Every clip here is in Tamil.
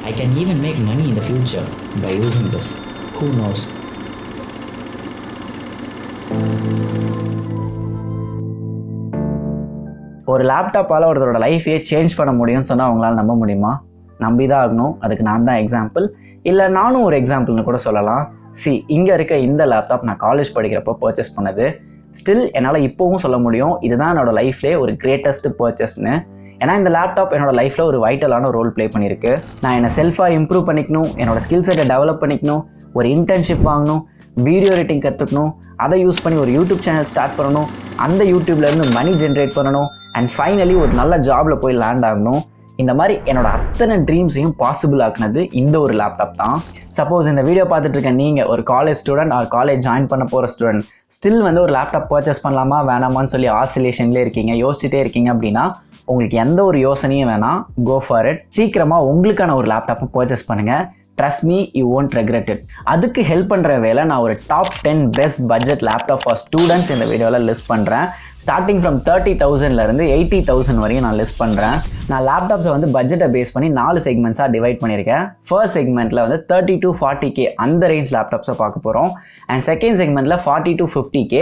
I can even make money in the future by using this. Who knows? ஒரு லேப்டாப்பால் ஒருத்தரோட லைஃபையே சேஞ்ச் பண்ண முடியும்னு சொன்னால் அவங்களால நம்ப முடியுமா? நம்பி தான் ஆகணும். அதுக்கு நான் தான் எக்ஸாம்பிள், இல்லை நானும் ஒரு எக்ஸாம்பிள்னு கூட சொல்லலாம். இங்கே இருக்க இந்த லேப்டாப் நான் காலேஜ் படிக்கிறப்போ பர்ச்சேஸ் பண்ணது. ஸ்டில் என்னால் இப்போவும் சொல்ல முடியும் இதுதான் என்னோட லைஃப்லேயே ஒரு கிரேட்டஸ்ட் பர்ச்சேஸ்னு. ஏன்னா இந்த லேப்டாப் என்னோட லைஃப்பில் ஒரு வைட்டலான ரோல் ப்ளே பண்ணியிருக்கு. நான் என்னை செல்ஃபாக இம்ப்ரூவ் பண்ணிக்கணும், என்னோட ஸ்கில் செட்டை டெவலப் பண்ணிக்கணும், ஒரு இன்டர்ன்ஷிப் வாங்கணும், வீடியோ எடிட்டிங் கற்றுக்கணும், அதை யூஸ் பண்ணி ஒரு யூடியூப் சேனல் ஸ்டார்ட் பண்ணணும், அந்த யூடியூப்லேருந்து மணி ஜென்ரேட் பண்ணணும், அண்ட் ஃபைனலி ஒரு நல்ல ஜாபில் போய் லேண்ட் ஆகணும். இந்த மாதிரி என்னோட அத்தனை ட்ரீம்ஸையும் பாசிபிள் ஆக்குனது இந்த ஒரு லேப்டாப் தான். சப்போஸ் இந்த வீடியோ பார்த்துட்டு இருக்க நீங்கள் ஒரு college student or college join பண்ண போகிற ஸ்டூடெண்ட் ஸ்டில் வந்து ஒரு லேப்டாப் பர்ச்சேஸ் பண்ணலாமா வேணாமான்னு சொல்லி ஆசிலேஷன்லேயே இருக்கீங்க, யோசிச்சுட்டே இருக்கீங்க அப்படின்னா உங்களுக்கு எந்த ஒரு யோசனையும் வேணாம், கோ ஃபார் இட். சீக்கிரமாக உங்களுக்கான ஒரு லேப்டாப்பை பர்ச்சேஸ் பண்ணுங்கள். Trust me, you won't regret it. அதுக்கு ஹெல்ப் பண்ணுற வேலை நான் ஒரு top 10 best budget laptop for students இந்த வீடியோவில் லிஸ்ட் பண்ணுறேன். ஸ்டார்டிங் ஃப்ரம் 30,000லேருந்து 80,000 வரையும் நான் லிஸ்ட் பண்ணுறேன். நான் லேப்டாப்ஸை வந்து பட்ஜெட்டை பேஸ் பண்ணி 4 செக்மெண்ட்ஸாக டிவைட் பண்ணியிருக்கேன். ஃபர்ஸ்ட் செக்மெண்ட்டில் வந்து 30 to 40K அந்த ரேஞ்ச் லேப்டாப்ஸை பார்க்க போகிறோம். அண்ட் செகண்ட் செக்மெண்ட்டில் 40 to 50K,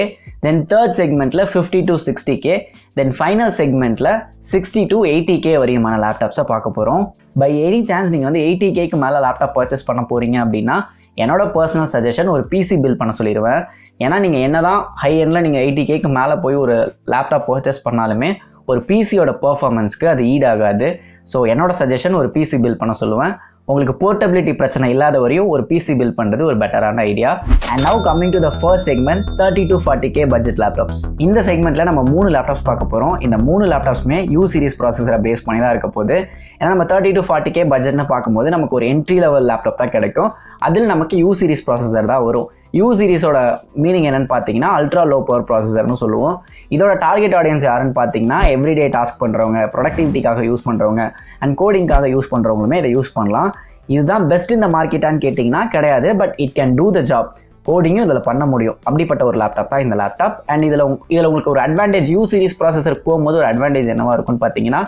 தென் தேர்ட் செக்மெண்ட்டில் 50 to 60K, தென் ஃபைனல் செக்மெண்ட்டில் 60 to 80K வரையுமான லேப்டாப்ஸை பார்க்க போகிறோம். பை எனி சான்ஸ் நீங்கள் வந்து 80Kக்கு மேலே லேப்டாப் பர்ச்சேஸ் பண்ண போகிறீங்க அப்படின்னா என்னோட பர்சனல் சஜஷன் ஒரு பிசி பில்ட் பண்ண சொல்லிடுவேன். ஏன்னா நீங்கள் என்ன தான் ஹை எண்டில் நீங்கள் 80Kக்கு மேலே போய் ஒரு லேப்டாப் பர்ச்சேஸ் பண்ணாலுமே ஒரு பிசியோட பர்ஃபார்மன்ஸ்க்கு அது ஈடாகாது. ஸோ என்னோட சஜஷன் ஒரு பிசி பில்ட் பண்ண சொல்லுவேன். உங்களுக்கு போர்ட்டபிலிட்டி பிரச்சனை இல்லாத வரையும் ஒரு பிசி பில்ட் பண்ணுறது ஒரு பெட்டரான idea. And now coming to the first segment 30 to 40K budget laptops. இந்த செக்மெண்ட்டில் நம்ம 3 லேப்டாப்ஸ் பார்க்க போகிறோம். இந்த 3 லேப்டாப்ஸுமே யூ சீரிஸ் ப்ராசஸரை பேஸ் பண்ணி தான் இருக்க போகுது. ஏன்னா நம்ம 30 to 40K பட்ஜெட்னு பார்க்கும்போது நமக்கு ஒரு என்ட்ரி லெவல் லேப்டாப் தான் கிடைக்கும். அதில் நமக்கு யூ சீரிஸ் ப்ராசஸர் தான் வரும். யூ சீரிஸோட மீனிங் என்னன்னு பார்த்தீங்கன்னா அல்ட்ரா லோ பவர் ப்ராசஸர்னு சொல்லுவோம். இதோட டார்கெட் ஆடியன்ஸ் யாருன்னு பார்த்தீங்கன்னா எவ்ரிடே டாஸ்க் பண்ணுறவங்க, ப்ரொடக்டிவிட்டிக்காக யூஸ் பண்ணுறவங்க அண்ட் கோடிங்காக யூஸ் பண்ணுறவங்களுமே இதை யூஸ் பண்ணலாம். இதுதான் பெஸ்ட் இந்த மார்க்கெட்டான்னு கேட்டிங்கன்னா கிடையாது. But it can do the job. கோடிங்கும் இதில் பண்ண முடியும். அப்படிப்பட்ட ஒரு லேப்டாப் தான் இந்த லேப்டாப். அண்ட் இதில் உங்களுக்கு ஒரு அட்வான்டேஜ், யூ சீரிஸ் ப்ராசஸர் போகும்போது ஒரு அட்வான்டேஜ் என்னவாக இருக்குன்னு பார்த்தீங்கன்னா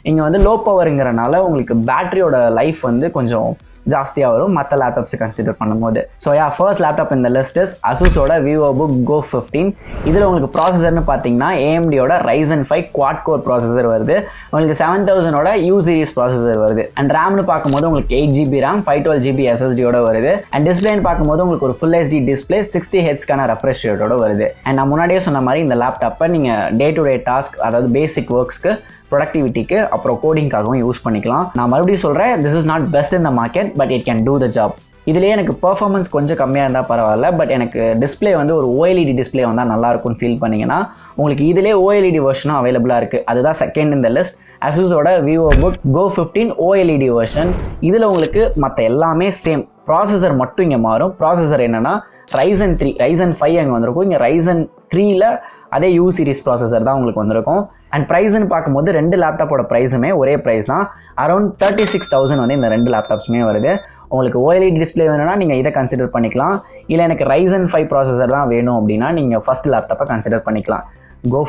இங்கே வந்து லோ பவருங்கிறனால உங்களுக்கு பேட்டரியோட லைஃப் வந்து கொஞ்சம் ஜாஸ்தியாக வரும் மற்ற லேப்டாப்ஸை கன்சிடர் பண்ணும்போது. ஸோ ஃபர்ஸ்ட் லேப்டாப் இந்த லிஸ்ட் இஸ் அசூஸோட விவோபுக் Go 15. இதில் உங்களுக்கு ப்ராசஸர்னு பார்த்தீங்கன்னா AMDயோட Ryzen 5 quad core ப்ராசஸர் வருது. உங்களுக்கு 7000ஓட யூ சீரிஸ் ப்ராசஸர் வருது. அண்ட் ரேம்னு பார்க்கும்போது உங்களுக்கு 8GB RAM 512GB SSDயோட வருது. அண்ட் டிஸ்பிளேன்னு பார்க்கும்போது உங்களுக்கு ஒரு ஃபுல் HD டிஸ்பிளே 60Hzக்கான ரெஃப்ரெஷ் ரேட்டோட வருது. அண்ட் நான் முன்னாடியே சொன்ன மாதிரி இந்த லேப்டாப்பை நீங்கள் டே டு டே டாஸ்க், அதாவது பேசிக் ஒர்க்ஸ்க்கு, ப்ரொடக்டிவிட்டிக்கு, அப்புறம் கோடிங்காகவும் யூஸ் பண்ணிக்கலாம். நான் மறுபடியும் சொல்கிறேன், this is not best in the market but it can do the job. இதுலேயே எனக்கு பர்ஃபார்மன்ஸ் கொஞ்சம் கம்மியாக இருந்தால் பரவாயில்ல, பட் எனக்கு டிஸ்பிளே வந்து ஒரு OLED டிஸ்பிளே வந்தால் நல்லாயிருக்கும்னு ஃபீல் பண்ணிங்கன்னா உங்களுக்கு இதிலே OLED வெர்ஷனும் அவைலபிளாக இருக்குது. அதுதான் செகண்ட் இந்த லிஸ்ட், அசூஸோட விவோபுக் Go 15 OLED வெர்ஷன். இதில் உங்களுக்கு மற்ற எல்லாமே சேம், ப்ராசஸர் மட்டும் இங்கே மாறும். ப்ராசஸர் என்னென்னா Ryzen 3, Ryzen 5 அங்கே வந்திருக்கும். இங்கே Ryzen 3ல் அதே யூ சீரிஸ் ப்ராசஸர் தான் உங்களுக்கு வந்திருக்கும். அண்ட் ப்ரைஸ்ன்னு பார்க்கும்போது 2 லேப்டாப்போட ப்ரைஸுமே ஒரே ப்ரைஸ் தான். அரௌண்ட் 36,000 வந்து இந்த 2 லேப்டாப்ஸுமே வருது. உங்களுக்கு OLED டிஸ்பிளே வேணும்னா நீங்கள் இதை கன்சிடர் பண்ணிக்கலாம். இல்லை எனக்கு Ryzen 5 ப்ராசஸர் தான் வேணும் அப்படின்னா நீங்கள் ஃபர்ஸ்ட் லேப்டாப்பை கன்சிடர் பண்ணிக்கலாம். Go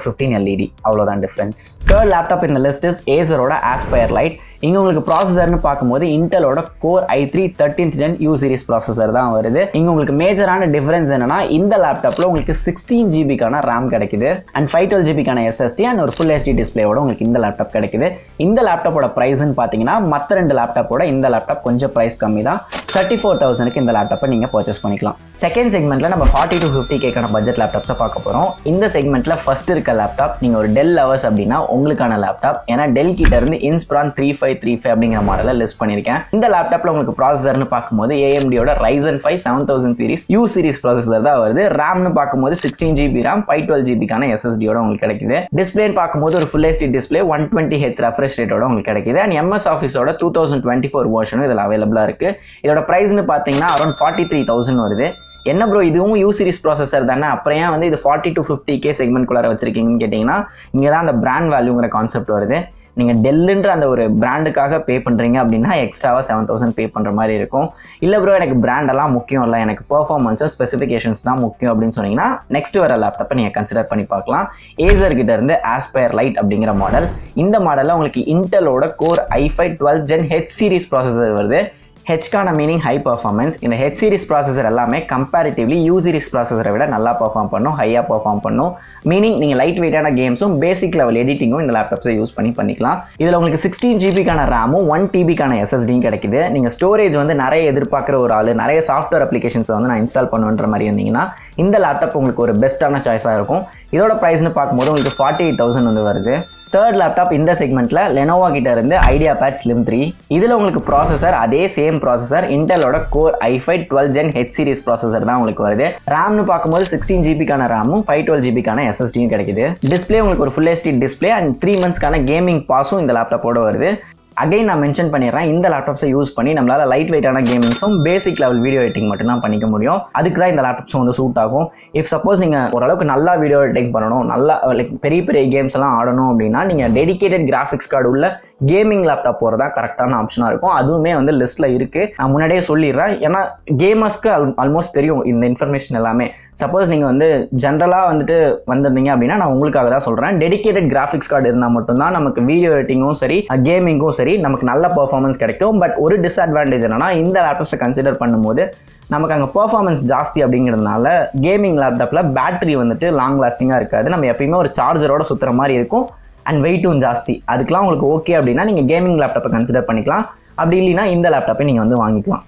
15 LED, அவ்வளோதான் டிஃப்ரென்ஸ். தேர்ட் லேப்டாப் இந்த லிஸ்ட் இஸ் ஏசரோட Aspire Lite. இங்கே உங்களுக்கு ப்ராசஸர்னு பார்க்கும்போது இன்டலோட Core i3 13th Gen you series processor தான் வருது. இங்கே உங்களுக்கு மேஜரான டிஃபரன்ஸ் என்னன்னா இந்த லேப்டாப்பில் உங்களுக்கு 16GBக்கான RAM கிடைக்குது அண்ட் 512GBக்கான SSD அண்ட் ஒரு ஃபுல் HD டிஸ்பிளேயோட உங்களுக்கு இந்த லேப்டாப் கிடைக்குது. இந்த லேப்டாப்போட ப்ரைஸ்ன்னு பார்த்தீங்கன்னா மற்ற 2 லேப்டாப்போட இந்த லேப்டாப் கொஞ்சம் ப்ரைஸ் கம்மி தான். 34,000க்கு இந்த லேப்டாப்பை நீங்கள் பர்ச்சேஸ் பண்ணிக்கலாம். செகண்ட் செக்மெண்ட்டில் நம்ம 40 to 50Kக்கான பட்ஜெட் லேப்டாப்ஸை பார்க்க போகிறோம். இந்த செக்மெண்ட்டில் ஃபர்ஸ்ட் இருக்க லேப்டாப் நீங்கள் ஒரு டெல் லவர்ஸ் அப்படின்னா உங்களுக்கான லேப்டாப். ஏன்னா டெல் கிட்ட இருந்து Inspiron 3535 அப்படிங்கிற மாடலில் லிஸ்ட் பண்ணியிருக்கேன். இந்த லேப்டாப்பில் உங்களுக்கு ப்ராசஸர்னு பார்க்கும்போது AMDயோட Ryzen 5 7000 series you series processor தான் வருது. ரேம்னு பார்க்கும்போது 16GB RAM 512GBக்கான SSDயோட உங்களுக்கு கிடைக்குது. டிஸ்பிளேன்னு பார்க்கும்போது ஒரு full HD display 120Hz refresh ரேட்டோட உங்களுக்கு கிடைக்குது. அண்ட் MS Officeோட 2024 வெர்ஷனும் இதில் அவைலபிளாக இருக்குது. இதோட ப்ரைஸ்னு பார்த்தீங்கன்னா அரௌண்ட் 43,000 வருது. என்ன ப்ரோ இதுவும் யூ சீரிஸ் ப்ராசஸர் தானே, அப்புறம் ஏன் வந்து இது 40 to 50K செக்மெண்ட் குள்ளார வச்சிருக்கீங்கன்னு கேட்டிங்கன்னா இங்கே தான் அந்த பிராண்ட் வேல்யூங்கிற கான்செப்ட் வருது. நீங்கள் டெல்லுன்ற அந்த ஒரு பிராண்டுக்காக பே பண்ணுறீங்க அப்படின்னா எக்ஸ்ட்ராவாக 7,000 பே பண்ணுற மாதிரி இருக்கும். இல்லை ப்ரோ எனக்கு பிராண்டெல்லாம் முக்கியம் இல்லை, எனக்கு பெர்ஃபார்மன்ஸும் ஸ்பெசிஃபிகேஷன்ஸ் தான் முக்கியம் அப்படின்னு சொன்னீங்கன்னா நெக்ஸ்ட் வர லேப்டாப்பை நீங்கள் கன்சிடர் பண்ணி பார்க்கலாம். ஏசர் கிட்ட இருந்து ஆஸ்பயர் லைட் அப்படிங்கிற மாடல். இந்த மாடலில் உங்களுக்கு இன்டெலோட core i5 12 Gen H series processor வருது. ஹெச்கான மீனிங் ஹை பர்ஃபார்மன்ஸ். இந்த ஹெச் சீரிஸ் ப்ராசஸர் எல்லாமே கம்பேரிட்டிவ்லி யூ சீரிஸ் ப்ராசஸரை விட நல்லா பர்ஃபார்ம் பண்ணும், ஹையாக பர்ஃபார்ம் பண்ணும். மீனிங் நீங்கள் லைட் வெயிட்டான கேம்ஸும் பேசிக் லெவல் எடிட்டிங்கும் இந்த லேப்டாப்ஸை யூஸ் பண்ணிக்கலாம். இதில் உங்களுக்கு 16 GB ரேமும் 1 TB SSDயும் கிடைக்குது. நீங்கள் ஸ்டோரேஜ் வந்து நிறைய எதிர்பார்க்குற ஒரு ஆள், நிறைய சாஃப்ட்வேர் அப்ளிகேஷன்ஸை வந்து நான் இன்ஸ்டால் பண்ணுன்ற மாதிரி இருந்தீங்கன்னா இந்த லேப்டாப் உங்களுக்கு ஒரு பெஸ்ட்டான சாய்ஸாக இருக்கும். இதோட ப்ரைஸ்னு பார்க்கும்போது உங்களுக்கு 48,000 வந்து வருது. தேர்ட் லேப்டாப் இந்த செக்மெண்ட்டில் லெனோவா கிட்ட இருந்து ஐடியாபேட் Slim 3. இதில் உங்களுக்கு ப்ராசஸர் அதே சேம் ப்ராசஸர் இன்டெலோட core i5 12 Gen H series processor தான் உங்களுக்கு வருது. ரேம்னு பார்க்கும்போது 16 GB ரேமும் 512 GB SSDயும் கிடைக்குது. டிஸ்பிளே உங்களுக்கு ஒரு full HD display and 3 months gaming பாஸும் இந்த லேப்டாப்போட வருது. அகைன் நான் மென்ஷன் பண்ணிடுறேன், இந்த லேப்டாப்ஸை யூஸ் பண்ணி நம்மளால் லைட் வெயிட்டான கேமிங்ஸும் பேசிக் லெவல் வீடியோ எடிட்டிங் மட்டும் தான் பண்ணிக்க முடியும். அதுக்கு தான் இந்த லேப்டாப்ஸும் வந்து சூட் ஆகும். இஃப் சப்போஸ் நீங்கள் ஓரளவுக்கு நல்லா வீடியோ எடிட்டிங் பண்ணணும், நல்லா லைக் பெரிய பெரிய கேம்ஸ் எல்லாம் ஆடணும் அப்படின்னா நீங்கள் டெடிகேட்டட் கிராஃபிக்ஸ் கார்டு உள்ள கேமிங் லேப்டாப் போகிறதா கரெக்டான ஆப்ஷனாக இருக்கும். அதுவுமே வந்து லிஸ்ட்டில் இருக்குது. நான் முன்னாடியே சொல்லிடுறேன், ஏன்னா கேமர்ஸ்க்கு ஆல்மோஸ்ட் தெரியும் இந்த இன்ஃபர்மேஷன் எல்லாமே. சப்போஸ் நீங்கள் வந்து ஜென்ரலாக வந்துட்டு வந்திருந்தீங்க அப்படின்னா நான் உங்களுக்காக தான் சொல்கிறேன். டெடிகேட்டட் கிராஃபிக்ஸ் கார்டு இருந்தால் மட்டும்தான் நமக்கு வீடியோ எடிட்டிங்கும் சரி கேமிங்கும் சரி நமக்கு நல்ல பர்ஃபார்மன்ஸ் கிடைக்கும். பட் ஒரு டிஸ்அட்வான்டேஜ் என்னன்னா இந்த லேப்டாப்ஸை கன்சிடர் பண்ணும்போது நமக்கு அங்கே பர்ஃபார்மன்ஸ் ஜாஸ்தி அப்படிங்கிறதுனால கேமிங் லேப்டாப்பில் பேட்டரி வந்துட்டு லாங் லாஸ்டிங்காக இருக்காது. நம்ம எப்பயுமே ஒரு சார்ஜரோட சுற்றுற மாதிரி இருக்கும் அண்ட் வெயிட்டும் ஜாஸ்தி. அதுக்கெலாம் உங்களுக்கு ஓகே அப்படின்னா நீங்கள் கேமிங் லேப்டாப்பை கன்சிடர் பண்ணிக்கலாம். அப்படி இல்லைன்னா இந்த லேப்டாப்பை நீங்கள் வந்து வாங்கிக்கலாம்.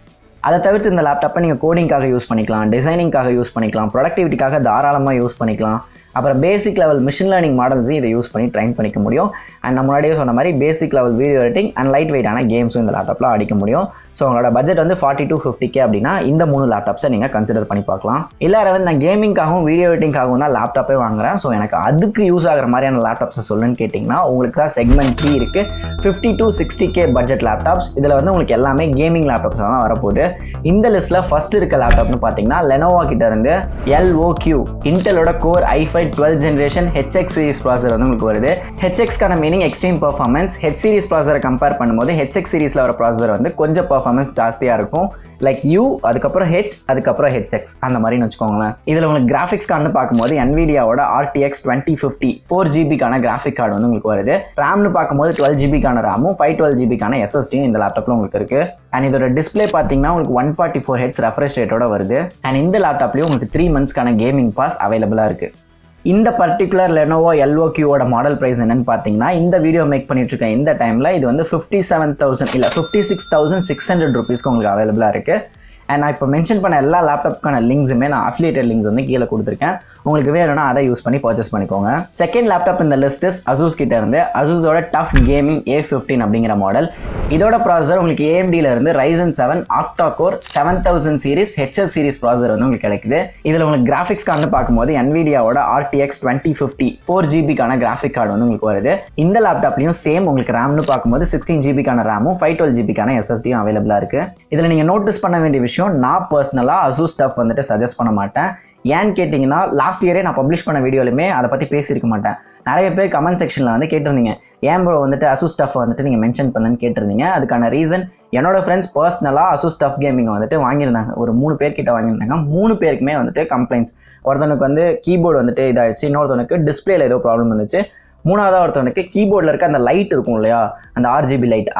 அதை தவிர்த்து இந்த லேப்டாப்பை நீங்கள் கோடிங்காக யூஸ் பண்ணிக்கலாம், டிசைனிங்காக யூஸ் பண்ணிக்கலாம், ப்ரொடக்டிவிட்டிக்காக தாராளமாக யூஸ் பண்ணிக்கலாம். அப்புறம் பேசிக் லெவல் மிஷின் லேர்னிங் மாடல்ஸையும் இதை யூஸ் பண்ணி ட்ரைன் பண்ணிக்க முடியும். அண்ட் நம்ம முன்னாடியே சொன்ன மாதிரி basic level video editing and light வெயிட்டான கேம்ஸும் இந்த லேப்டாப்பில் அடிக்க முடியும். ஸோ உங்களோட பட்ஜெட் வந்து 40 to 50K அப்படின்னா இந்த 3 லேப்டாப்ஸை நீங்கள் கன்சிடர் பண்ணி பார்க்கலாம். இல்லை வந்து நான் கேமிங்காகவும் வீடியோ எடிட்டிங்காகவும் தான் லேப்டாப்பே வாங்குறேன், ஸோ எனக்கு அதுக்கு யூஸ் ஆகிற மாதிரியான லேப்டாப்ஸை சொல்லுன்னு கேட்டிங்கன்னா உங்களுக்கு தான் செக்மெண்ட் 3 இருக்குது. 50 to 60K பட்ஜெட் லேப்டாப்ஸ். இதில் வந்து உங்களுக்கு எல்லாமே கேமிங் லேப்டாப்ஸ் தான் வரப்போகுது. இந்த லிஸ்ட்டில் ஃபர்ஸ்ட் இருக்க லேப்டாப்னு பார்த்தீங்கன்னா லெனோவா கிட்ட இருந்து LOQ இன்டெலோட core i5 12 generation HX series processor வந்து உங்களுக்கு வருது. HXக்கான meaning extreme performance. H series ப்ராசஸரை கம்பேர் பண்ணும்போது HX சீரிஸில் வர ப்ராசஸர் வந்து கொஞ்சம் பர்ஃபார்மன்ஸ் ஜாஸ்தியாக இருக்கும். லைக் U அதுக்கப்புறம் H அதுக்கப்புறம் HX அந்த மாதிரின்னு வச்சுக்கோங்களேன். இதில் உங்களுக்கு கிராஃபிக்ஸ் கார்டுன்னு பார்க்கும்போது NVIDIAவோட RTX 2050 4GB கிராஃபிக் கார்டு வந்து உங்களுக்கு வருது. ரேம்னு பார்க்கும்போது 12GB ரேமும் 512GB SSDயும் இந்த லேப்டாப்பில் உங்களுக்கு இருக்குது. அண்ட் இதோட டிஸ்பிளே பார்த்தீங்கன்னா உங்களுக்கு 144 Hz ரெஃப்ரெஷ் ரேட்டோட வருது. அண்ட் இந்த லேப்டாப்லேயும் உங்களுக்கு 3 months கேமிங் பாஸ் அவைலபிளாக இருக்குது. இந்த பர்டிகுலர் லெனோவோ LOQவோட மாடல் ப்ரைஸ் என்னன்னு பார்த்தீங்கன்னா இந்த வீடியோ மேக் பண்ணிட்டு இருக்கேன் இந்த டைமில் இது வந்து 57,000 இல்லை 56,600 ருபீஸ்க்கு உங்களுக்கு அவைலபிளாக இருக்குது. அண்ட் நான் இப்போ மென்ஷன் பண்ண எல்லா லேப்டாப்க்கான லிங்க்ஸுமே நான் அஃபிலியேட்டட் லிங்க்ஸ் வந்து கீழே கொடுத்துருக்கேன். உங்களுக்கு வேணும்னா அதை யூஸ் பண்ணி பர்ச்சேஸ் பண்ணிக்கோங்க. செகண்ட் லேப்டாப் இந்த லிஸ்ட் அசூஸ் கிட்ட இருந்து அசூஸோட டஃப் கேமிங் A15 அப்படிங்கிற மாடல். இதோட ப்ராசஸர் உங்களுக்கு AMDல இருந்து Ryzen 7 Octa Core 7000 series HS series processor வந்து உங்களுக்கு கிடைக்குது. இதில் உங்களுக்கு கிராஃபிக்ஸ் கார்டு பார்க்கும்போது NVIDIAவோட RTX 2050 4GB கிராஃபிக் கார்டு வந்து உங்களுக்கு வருது. இந்த லேப்டாப்லையும் சேம் உங்களுக்கு ரேம்னு பார்க்கும்போது 16GB ரேமும் 512GB SSDயும் அவைலபிளாக இருக்குது. இதில் நீங்கள் நோட்டீஸ் பண்ண வேண்டிய விஷயம், நான் பர்சனலாக அசூஸ் டஃப் வந்துட்டு சஜஸ்ட் பண்ண மாட்டேன். ஏன்னு கேட்டிங்கன்னா லாஸ்ட் இயரே நான் பப்ளிஷ் பண்ண வீடியோலையுமே அதை பற்றி பேசியிருக்க மாட்டேன். நிறைய பேர் கமெண்ட் செக்ஷனில் வந்து கேட்டிருந்தீங்க, ஏன் ப்ரோ வந்துட்டு அசூஸ் டஃப் வந்துட்டு நீங்கள் மென்ஷன் பண்ணலன்னு கேட்டிருந்தீங்க. அதுக்கான ரீசன் என்னோட ஃப்ரெண்ட்ஸ் பர்சனலாக அசூஸ் டஃப் கேமிங் வந்துட்டு வாங்கியிருந்தாங்க. ஒரு 3 பேர்கிட்ட வாங்கியிருந்தாங்க. 3 பேருக்குமே வந்துட்டு கம்ப்ளைண்ட்ஸ். ஒருத்தனுக்கு வந்து கீபோர்டு வந்துட்டு இதாகிடுச்சு, இன்னொருத்தனுக்கு டிஸ்பிளேல ஏதோ ப்ராப்ளம் வந்துச்சு, மூணாவதாக ஒருத்தவனுக்கு கீபோர்டில் இருக்க அந்த லைட் இருக்கும் இல்லையா, அந்த RGB லைட்,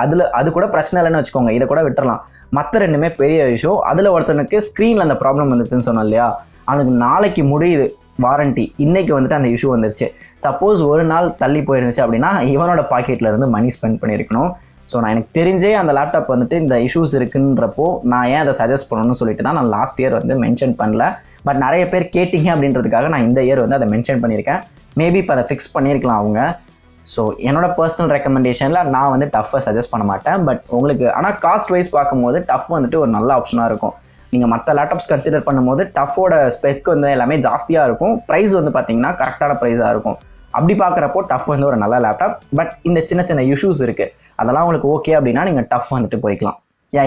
அது கூட பிரச்சனை இல்லைன்னு வச்சுக்கோங்க, இதை கூட விட்டுறலாம். மற்ற ரெண்டுமே பெரிய இஷ்யூ. அதில் ஒருத்தனுக்கு ஸ்க்ரீனில் அந்த ப்ராப்ளம் வந்துச்சுன்னு சொன்னோம் இல்லையா, அவனுக்கு நாளைக்கு முடியுது வாரண்டி, இன்னைக்கு வந்துட்டு அந்த இஷ்யூ வந்துருச்சு. சப்போஸ் ஒரு நாள் தள்ளி போயிருந்துச்சு அப்படின்னா இவனோட பாக்கெட்ல இருந்து மணி ஸ்பெண்ட் பண்ணியிருக்கணும். ஸோ நான் எனக்கு தெரிஞ்சே அந்த லேப்டாப் வந்துட்டு இந்த இஷ்யூஸ் இருக்குன்றப்போ நான் ஏன் அதை சஜஸ்ட் பண்ணணும்னு சொல்லிட்டு தான் நான் லாஸ்ட் இயர் வந்து மென்ஷன் பண்ணல. பட் நிறைய பேர் கேட்டிங்க அப்படின்றதுக்காக நான் இந்த இயர் வந்து அதை மென்ஷன் பண்ணியிருக்கேன். மேபி இப்போ அதை ஃபிக்ஸ் பண்ணியிருக்கலாம் அவங்க. ஸோ என்னோட பர்சனல் ரெக்கமெண்டேஷனில் நான் வந்து டஃப்பை சஜஸ்ட் பண்ண மாட்டேன். பட் உங்களுக்கு ஆனால் காஸ்ட் வைஸ் பார்க்கும்போது டஃப் வந்துட்டு ஒரு நல்ல ஆப்ஷனாக இருக்கும். நீங்கள் மற்ற லேப்டாப்ஸ் கன்சிடர் பண்ணும்போது டஃபோட ஸ்பெக் வந்து எல்லாமே ஜாஸ்தியாக இருக்கும். ப்ரைஸ் வந்து பார்த்தீங்கன்னா கரெக்டான ப்ரைஸாக இருக்கும். அப்படி பார்க்குறப்போ டஃப் வந்து ஒரு நல்ல லேப்டாப். பட் இந்த சின்ன சின்ன இஷ்யூஸ் இருக்குது, அதெல்லாம் உங்களுக்கு ஓகே அப்படின்னா நீங்கள் டஃப் வந்துட்டு போய்க்கலாம்.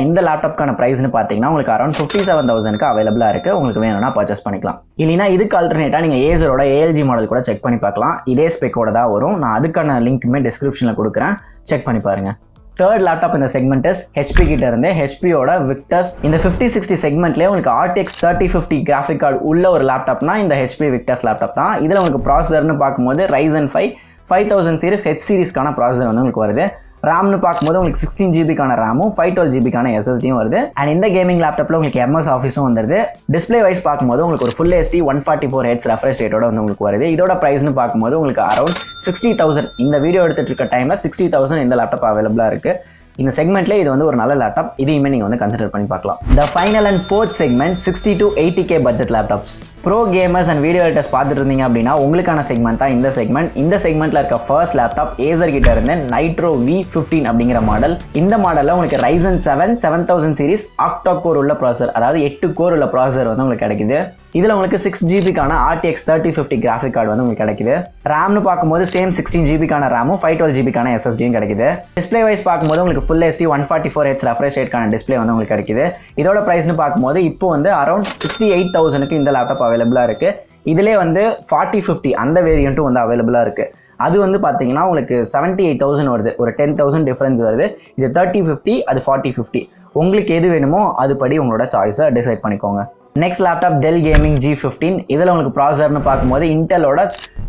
இந்த லேப்டாப்க்கான ப்ரைஸ்னு பார்த்தீங்கன்னா உங்களுக்கு அரௌண்ட் 57,000க்கு அவைலபிளாக இருக்குது. உங்களுக்கு வேணும்னா பர்ச்சேஸ் பண்ணிக்கலாம். இல்லைனா இதுக்கு ஆல்டர்னேட்டாக நீங்கள் ஏசரோட ஏஎல்ஜி மாடல் கூட செக் பண்ணி பார்க்கலாம். இதே ஸ்பெக்கோட தான் வரும். நான் அதுக்கான லிங்க்குமே டிஸ்கிரிப்ஷனில் கொடுக்குறேன், செக் பண்ணி பாருங்கள். தேர்ட் லேப்டாப் இந்த செக்மெண்ட் ஹெச்பி கிட்ட இருந்து ஹெச்பியோட விக்டஸ். இந்த 5060 செக்மெண்ட்லேயே உங்களுக்கு RTX 3050 கிராஃபிக் கார்டு உள்ள ஒரு லேப்டாப்னா இந்த ஹெச்பி விக்டஸ் லேப்டாப் தான். இதில் உங்களுக்கு ப்ராசஸர்னு பார்க்கும்போது Ryzen 5 5000 சீரிஸ் H சீரிஸ்க்கான ப்ராசஸர் வந்து உங்களுக்கு வருது. ரேம்னு பார்க்கும்போது உங்களுக்கு 16GB ரேமும் 512GB SSDயும் வருது. அண்ட் இந்த கேமிங் லேப்டாப்பில் உங்களுக்கு MS ஆஃபீஸும் வந்துருது. டிஸ்பிளே வைஸ் பார்க்கும்போது உங்களுக்கு ஒரு ஃபுல் HD 144Hz ரெஃப்ரெஷ் ரேட்டோட வந்து உங்களுக்கு வருது. இதோட ப்ரைஸ்னு பார்க்கும்போது உங்களுக்கு அரௌண்ட் 60,000. இந்த வீடியோ எடுத்துட்டு இருக்க டைமில் 60,000 இந்த லேப்டாப் அவைலபிளாக இருக்குது. இந்த செக்மெண்ட்ல இது வந்து ஒரு நல்ல லேப்டாப். இதையுமே நீங்க வந்து கன்சிடர் பண்ணி பார்க்கலாம். The final and fourth segment 60 to 80K budget laptops. Bro gamers and video editors பார்த்துட்டு இருந்தீங்க அப்படின்னா உங்களுக்கான செக்மெண்ட் தான் இந்த செக்மெண்ட். இந்த செக்மெண்ட்ல இருக்க ஃபர்ஸ்ட் லேப்டாப் ஏசர் கிட்ட இருந்து Nitro V15 அப்படிங்கிற மாடல். இந்த மாடல்ல உங்களுக்கு Ryzen 7 7000 சீரிஸ் ஆக்டா கோர் உள்ள ப்ராசஸர், அதாவது 8 கோர் உள்ள ப்ராசஸர் வந்து உங்களுக்கு கிடைக்குது. இதில் உங்களுக்கு 6GB RTX 3050 கிராஃபிக் கார்டு வந்து உங்களுக்கு கிடைக்குது. ரேம்னு பார்க்கும்போது சேம் 16GB ரேமும் 512GB SSDயும் கிடைக்குது. டிஸ்பிளே வைஸ் பார்க்கும்போது உங்களுக்கு ஃபுல் HD 144Hz ரெஃப்ரெஷ் ரேட்கான டிஸ்பிளே வந்து உங்களுக்கு கிடைக்குது. இதோட ப்ரைஸ்னு பார்க்கும்போது இப்போ வந்து அரௌண்ட் 68,000க்கு இந்த லேப்டாப் அவைலபிளாக இருக்கு. இதிலே வந்து 4050 அந்த வேரியண்ட்டும் வந்து அவைலபிளாக இருக்கு. அது வந்து பார்த்தீங்கன்னா உங்களுக்கு 78,000 வருது, ஒரு 10,000 டிஃபரன்ஸ் வருது. இது 3050, அது 4050. உங்களுக்கு எது வேணுமோ அதுபடி உங்களோட சாய்ஸை டிசைட் பண்ணிக்கோங்க. Next laptop Dell gaming G15. இதில் உங்களுக்கு ப்ராசஸர்னு பார்க்கும்போது இன்டெலோட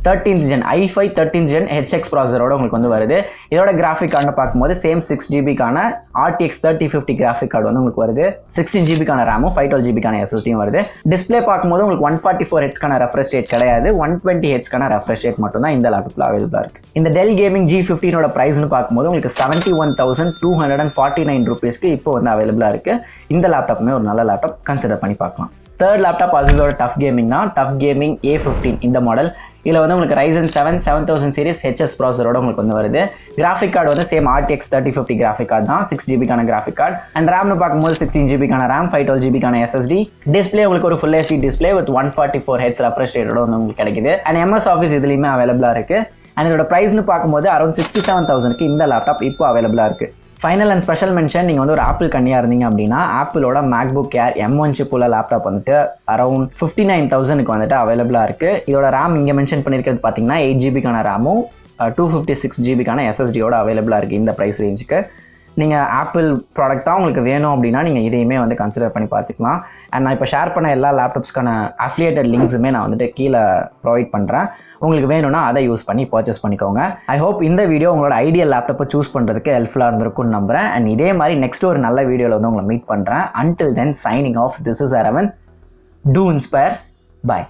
13th gen i5 13th gen HX ப்ராசஸரோட உங்களுக்கு வந்து வருது. இதோட கிராஃபிக் கார்டுன்னு பார்க்கும்போது same 6GB RTX 3050 graphic card வந்து உங்களுக்கு வருது. 16GB ரேமும் 512GB SSDயும் வருது. டிஸ்பிளே பார்க்கும்போது உங்களுக்கு 144Hz ரெஃப்ரெஷ் ரேட் கிடையாது, 120Hz ரெஃப்ரெஷ் ரேட் மட்டும் தான் இந்த லேப்டாப்ல அவைலபிளாக இருக்கு. இந்த டெல் கேமிங் G15ஓட ப்ரைஸ்னு பார்க்கும்போது உங்களுக்கு 71,249 ரூபீஸ்க்கு இப்போ வந்து அவைலபிளாக இருக்கு. இந்த லேப்டாப்புமே ஒரு நல்ல லேப்டாப், கன்சிடர் பண்ணி பார்க்கலாம். தேர்ட் லேப்டாப் அசஸோட டஃப் கேமிங் தான். டஃப் கேமிங் A15 இந்த மாடல். இதில் வந்து உங்களுக்கு Ryzen 7 7000 சீரிஸ் HS ப்ராசஸரோட உங்களுக்கு வந்து வருது. கிராஃபிக் கார்டு வந்து சேம் RTX 3050 கிராஃபிக் கார்டு தான், 6GB கிராஃபிக் கார்டு. அண்ட் ரேம்னு பார்க்கும்போது 16GB RAM 512GB SSD. Display உங்களுக்கு ஒரு full HD display with 144Hz refresh ரேட்டோட வந்து உங்களுக்கு கிடைக்குது. அண்ட் MS ஆஃபீஸ் இதுலையுமே அவைலபிளாக இருக்கு. அண்ட் இதோட ப்ரைஸ்னு பார்க்கும்போது அரௌண்ட் 67,000க்கு இந்த லேப்டாப் இப்போ அவைலபிளாக இருக்கு. ஃபைனல் அண்ட் ஸ்பெஷல் மென்ஷன், நீங்கள் வந்து ஒரு ஆப்பிள் கண்ணியாக இருந்தீங்க அப்படின்னா ஆப்பிளோட மேக்புக் ஏர் M1 சிப் உள்ள லேப்டாப் வந்துட்டு அரௌண்ட் 59,000க்கு வந்துட்டு அவைலபிளாக இருக்குது. இதோட ரேம் இங்கே மென்ஷன் பண்ணியிருக்கிறது பார்த்தீங்கன்னா 8GB ரேமும் 256GB SSDயோட அவைலபிளாக இருக்குது இந்த ப்ரைஸ் ரேஞ்சுக்கு. நீங்கள் ஆப்பிள் ப்ராடக்ட் தான் உங்களுக்கு வேணும் அப்படின்னா நீங்கள் இதையுமே வந்து கன்சிடர் பண்ணி பார்த்துக்கலாம். அண்ட் நான் இப்போ ஷேர் பண்ண எல்லா லேப்டாப்ஸ்க்கான அஃபிலியேட்டட் லிங்க்ஸுமே நான் வந்துட்டு கீழே ப்ரொவைட் பண்ணுறேன். உங்களுக்கு வேணும்னா அதை யூஸ் பண்ணி பர்ச்சேஸ் பண்ணிக்கோங்க. ஐ ஹோப் இந்த வீடியோ உங்களோட ஐடியல் லேப்டாப்பை சூஸ் பண்ணுறதுக்கு ஹெல்ப்ஃபுல்லாக இருந்திருக்கும்னு நம்புகிறேன். அண்ட் இதே மாதிரி நெக்ஸ்ட் ஒரு நல்ல வீடியோவில் வந்து உங்களை மீட் பண்ணுறேன். Until then, signing off. This is Aravan. Do inspire. Bye.